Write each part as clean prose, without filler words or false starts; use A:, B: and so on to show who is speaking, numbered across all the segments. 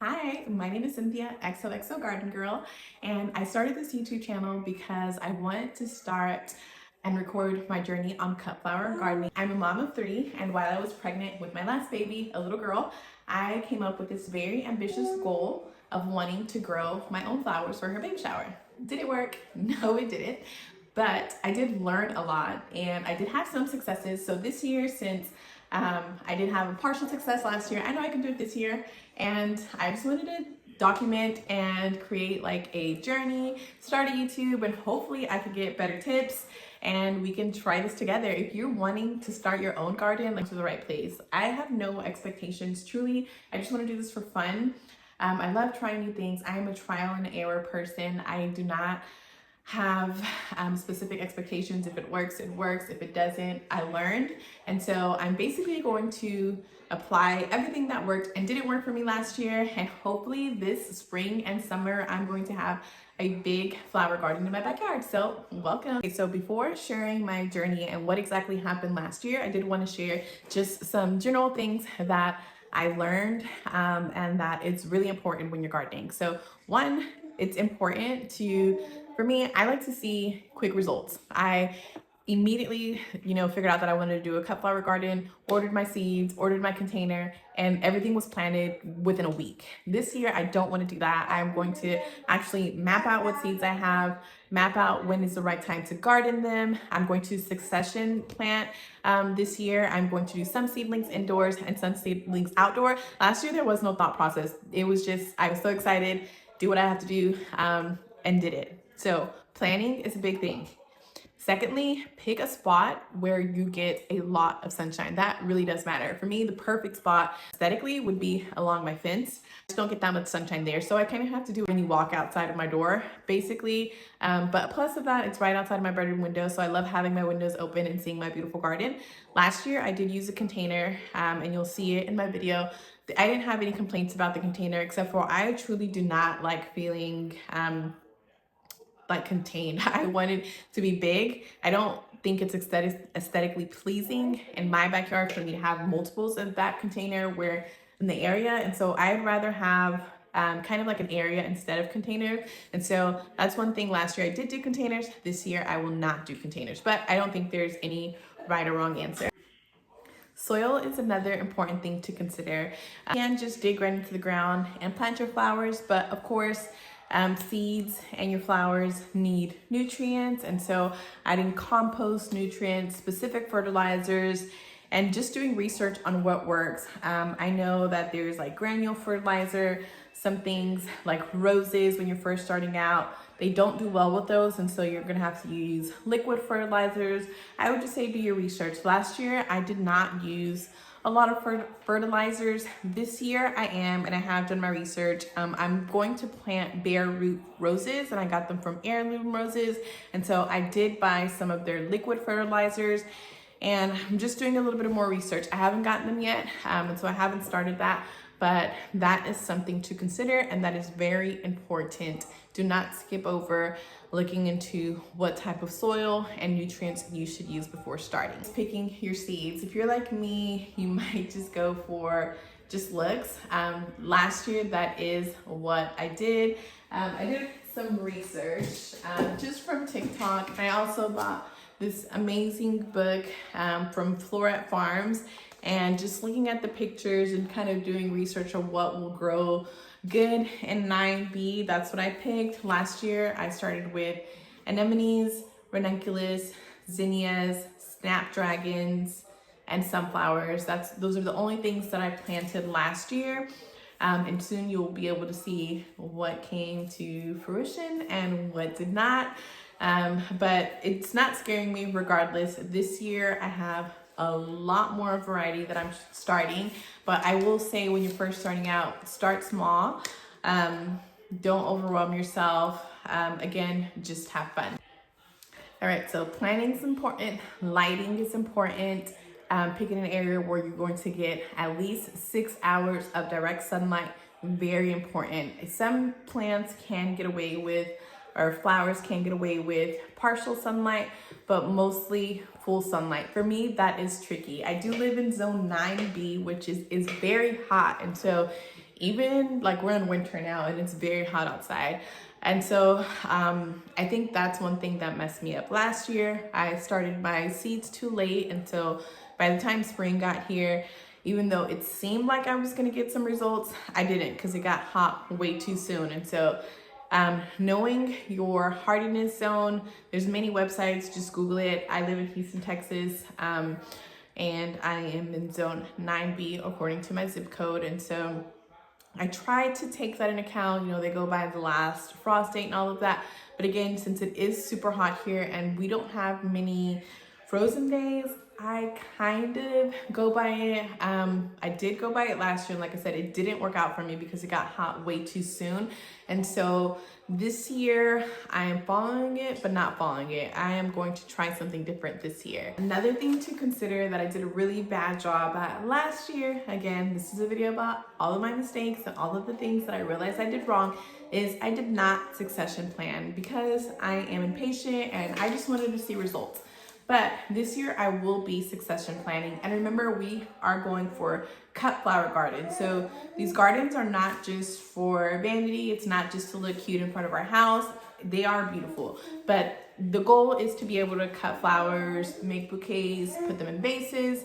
A: Hi, my name is Cynthia, XOXO Garden Girl, and I started this YouTube channel because I wanted to start and record my journey on cut flower gardening. I'm a mom of three, and while I was pregnant with my last baby, a little girl, I came up with this very ambitious goal of wanting to grow my own flowers for her baby shower. Did it work? No, it didn't. But I did learn a lot and I did have some successes. So this year, since I did have a partial success last year, I know I can do it this year. And I just wanted to document and create like a journey, start a YouTube, and hopefully I could get better tips and we can try this together. If you're wanting to start your own garden, like to the right place. I have no expectations, truly. I just want to do this for fun. I love trying new things. I am a trial and error person. I do not have specific expectations. If it works, it works. If it doesn't, I learned. And so I'm basically going to apply everything that worked and didn't work for me last year. And hopefully this spring and summer, I'm going to have a big flower garden in my backyard. So welcome. Okay, so before sharing my journey and what exactly happened last year, I did want to share just some general things that I learned and that it's really important when you're gardening. So one, it's important for me, I like to see quick results. I immediately, figured out that I wanted to do a cut flower garden, ordered my seeds, ordered my container, and everything was planted within a week. This year, I don't want to do that. I'm going to actually map out what seeds I have, map out when is the right time to garden them. I'm going to succession plant this year. I'm going to do some seedlings indoors and some seedlings outdoor. Last year, there was no thought process. It was just, I was so excited, do what I have to do, and did it. So planning is a big thing. Secondly, pick a spot where you get a lot of sunshine. That really does matter. For me, the perfect spot aesthetically would be along my fence. Just don't get that much sunshine there. So I kind of have to do when you walk outside of my door, basically. But plus of that, it's right outside of my bedroom window. So I love having my windows open and seeing my beautiful garden. Last year, I did use a container and you'll see it in my video. I didn't have any complaints about the container except for I truly do not like feeling like contained. I wanted to be big. I don't think it's aesthetically pleasing in my backyard for me to have multiples of that container where in the area. And so I'd rather have kind of like an area instead of containers. And so that's one thing. Last year I did do containers. This year I will not do containers, but I don't think there's any right or wrong answer. Soil is another important thing to consider. You can just dig right into the ground and plant your flowers, but of course, seeds and your flowers need nutrients, and so adding compost, nutrients, specific fertilizers, and just doing research on what works. I know that there's like granule fertilizer, some things like roses when you're first starting out, they don't do well with those, and so you're gonna have to use liquid fertilizers. I would just say do your research. Last year, I did not use a lot of fertilizers. This year I am, and I have done my research. I'm going to plant bare root roses, and I got them from Heirloom Roses. And so I did buy some of their liquid fertilizers, and I'm just doing a little bit of more research. I haven't gotten them yet, and so I haven't started that, but that is something to consider, and that is very important. Do not skip over looking into what type of soil and nutrients you should use before starting. Picking your seeds. If you're like me, you might just go for just looks. Last year, that is what I did. I did some research just from TikTok. I also bought this amazing book from Floret Farms, and just looking at the pictures and kind of doing research on what will grow good in 9B. That's what I picked. Last year, I started with anemones, ranunculus, zinnias, snapdragons, and sunflowers. Those are the only things that I planted last year. And soon you'll be able to see what came to fruition and what did not. But it's not scaring me regardless. This year I have a lot more variety that I'm starting, but I will say when you're first starting out, start small. Don't overwhelm yourself. Again, just have fun. All right, so planning is important, lighting is important. Picking an area where you're going to get at least 6 hours of direct sunlight, very important. Some plants can get away with, or flowers can get away with partial sunlight, but mostly full sunlight. For me, that is tricky. I do live in zone 9B, which is very hot. And so even like we're in winter now and it's very hot outside. And so I think that's one thing that messed me up last year. I started my seeds too late, and so by the time spring got here, even though it seemed like I was gonna get some results, I didn't, because it got hot way too soon. And so knowing your hardiness zone, there's many websites, just Google it. I live in Houston, Texas, and I am in zone 9B according to my zip code. And so I tried to take that in account. You know, they go by the last frost date and all of that. But again, since it is super hot here and we don't have many frozen days, I kind of go by it. I did go by it last year, and like I said, it didn't work out for me because it got hot way too soon. And so this year I am following it, but not following it. I am going to try something different this year. Another thing to consider that I did a really bad job at last year, again, this is a video about all of my mistakes and all of the things that I realized I did wrong, is I did not succession plan because I am impatient and I just wanted to see results. But this year I will be succession planning. And remember, we are going for cut flower gardens. So these gardens are not just for vanity. It's not just to look cute in front of our house. They are beautiful. But the goal is to be able to cut flowers, make bouquets, put them in vases.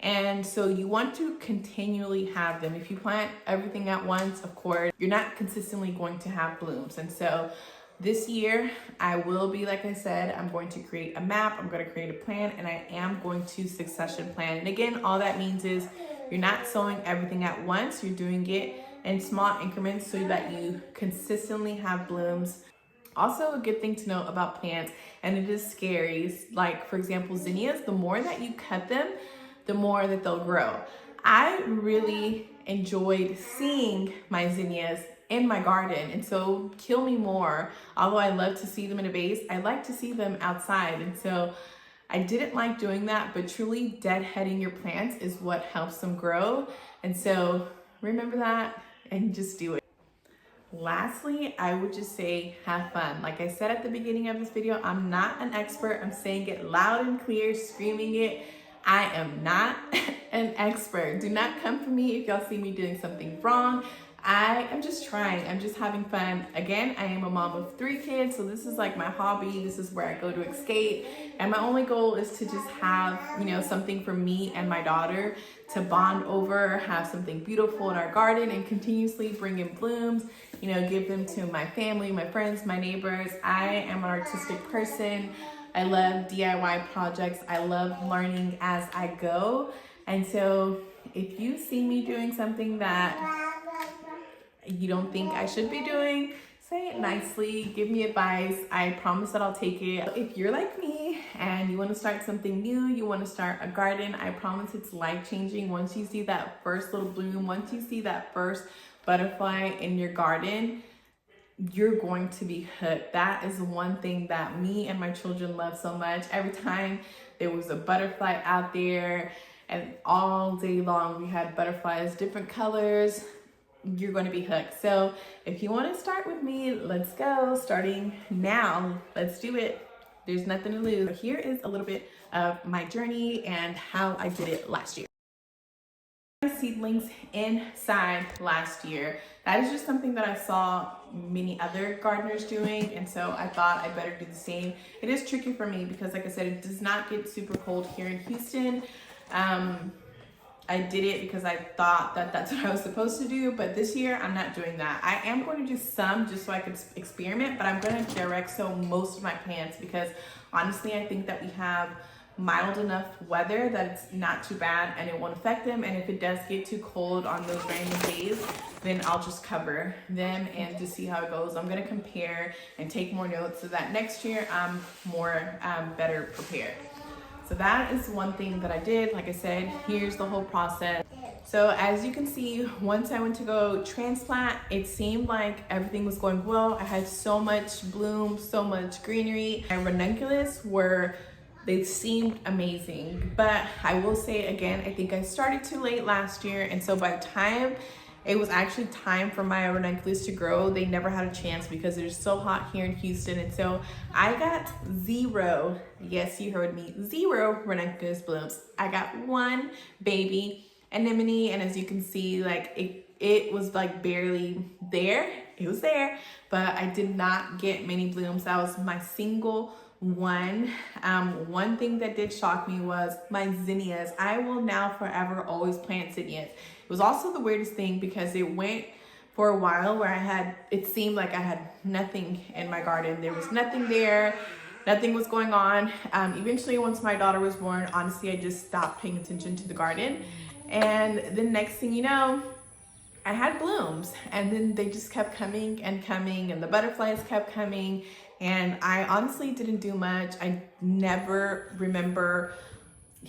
A: And so you want to continually have them. If you plant everything at once, of course, you're not consistently going to have blooms. And so this year, I will be, like I said, I'm going to create a map, I'm going to create a plan, and I am going to succession plan. And again, all that means is you're not sowing everything at once, you're doing it in small increments so that you consistently have blooms. Also, a good thing to know about plants, and it is scary, like for example, zinnias, the more that you cut them, the more that they'll grow. I really enjoyed seeing my zinnias in my garden, and so kill me more. Although I love to see them in a vase, I like to see them outside. And so I didn't like doing that, but truly deadheading your plants is what helps them grow. And so remember that and just do it. Lastly, I would just say have fun. Like I said at the beginning of this video, I'm not an expert. I'm saying it loud and clear, screaming it. I am not an expert. Do not come for me if y'all see me doing something wrong. I am just trying. I'm just having fun. Again, I am a mom of 3 kids, so this is like my hobby. This is where I go to escape. And my only goal is to just have, you know, something for me and my daughter to bond over, have something beautiful in our garden, and continuously bring in blooms, you know, give them to my family, my friends, my neighbors. I am an artistic person. I love DIY projects. I love learning as I go. And so if you see me doing something that you don't think I should be doing, say it nicely, give me advice. I promise that I'll take it. If you're like me and you want to start something new, you want to start a garden, I promise it's life-changing. Once you see that first little bloom, once you see that first butterfly in your garden, you're going to be hooked. That is one thing that me and my children love so much. Every time there was a butterfly out there, and all day long we had butterflies, different colors, you're going to be hooked. So if you want to start with me, let's go. Starting now, let's do it. There's nothing to lose. So here is a little bit of my journey and how I did it last year. Seedlings inside last year. That is just something that I saw many other gardeners doing, and so I thought I better do the same. It is tricky for me because, like I said, it does not get super cold here in Houston. I did it because I thought that that's what I was supposed to do, but this year I'm not doing that. I am going to do some just so I could experiment, but I'm going to direct sow most of my plants because honestly I think that we have mild enough weather that it's not too bad and it won't affect them. And if it does get too cold on those random days, then I'll just cover them and just see how it goes. I'm going to compare and take more notes so that next year I'm more better prepared. So that is one thing that I did. Like I said, here's the whole process. So as you can see, once I went to go transplant, it seemed like everything was going well. I had so much bloom, so much greenery. My ranunculus they seemed amazing, but I will say again, I think I started too late last year, and so by the time it was actually time for my ranunculus to grow, they never had a chance because it is so hot here in Houston. And so I got 0, yes, you heard me, 0 ranunculus blooms. I got 1 baby anemone, and as you can see, like it was like barely there. It was there, but I did not get many blooms. That was my single one. One thing that did shock me was my zinnias. I will now forever always plant zinnias. It was also the weirdest thing because it went for a while where it seemed like I had nothing in my garden. There was nothing there. Nothing was going on. Eventually, once my daughter was born, honestly, I just stopped paying attention to the garden. And the next thing you know, I had blooms, and then they just kept coming and coming, and the butterflies kept coming. And I honestly didn't do much. I never remember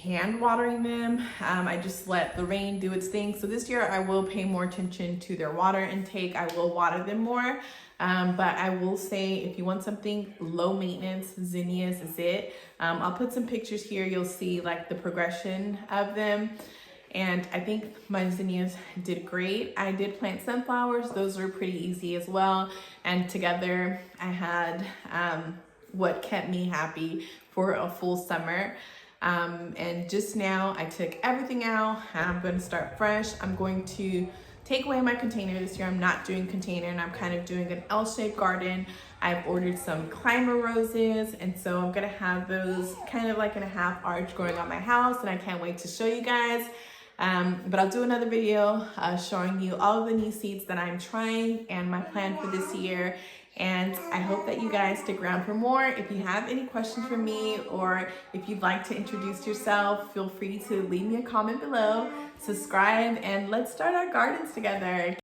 A: hand watering them. I just let the rain do its thing. So this year I will pay more attention to their water intake. I will water them more. But I will say, if you want something low maintenance, zinnias is it. I'll put some pictures here. You'll see like the progression of them. And I think my zinnias did great. I did plant sunflowers. Those were pretty easy as well. And together I had what kept me happy for a full summer. And just now I took everything out. I'm going to start fresh. I'm going to take away my container this year. I'm not doing container, and I'm kind of doing an L-shaped garden. I've ordered some climber roses, and so I'm going to have those kind of like in a half arch growing on my house, and I can't wait to show you guys. But I'll do another video showing you all of the new seeds that I'm trying and my plan for this year. And I hope that you guys stick around for more. If you have any questions for me, or if you'd like to introduce yourself, feel free to leave me a comment below, subscribe, and let's start our gardens together.